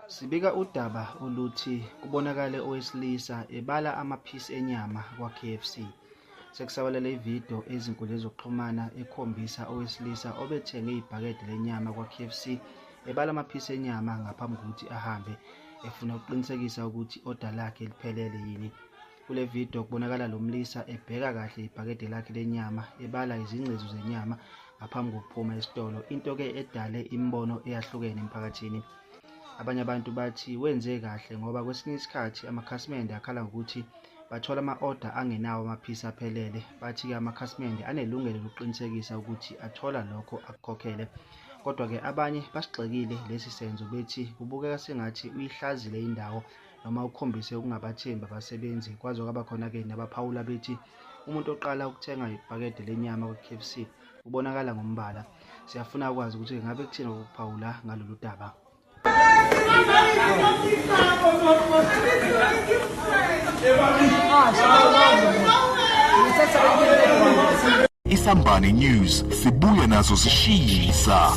Sibika udaba oluthi kubonakale owesilisa ebala amaphisi enyama kwa-KFC. Sekusabalele ividiyo ezinkundleni zokuxhumana ekhombisa owesilisa obethenge ibhakede lenyama kwa-KFC ebala amaphisi enyama ngaphambi kokuthi ahambe efuna ukuqinisekisa ukuthi oda lakhe liphelele yini. Kule vidiyo kubonakala lo mlisa ebheka kahle ibhakede lakhe lenyama ebala izingcezu zenyama ngaphambi kokuphuma esitolo, into-ke edale imibono eyahlukene emphakathini. Abanye abantu bathi wenze kahle ngoba kwesinye isikhathi amakhasimende akhala ngokuthi bathola ama-order angenawo amaphisi aphelele. Bathi-ke amakhasimende anelungelo lokuqinisekisa ukuthi athola lokho akukhokhele. Kodwa-ke abanye basigxekile lesi senzo bethi kubukeka sengathi uyihlazile indawo noma ukhombise ukungabathembi abasebenzi. Kwaze kwaba khona-ke nabaphawula bethi umuntu oqala ukuthenga ibhakede lenyama kwa-KFC ubonakala ngombala. Siyafuna ukwazi ukuthi ngabe kuthini ukuphawula ngalolu daba. Isambane News sibuya nazo sishisa.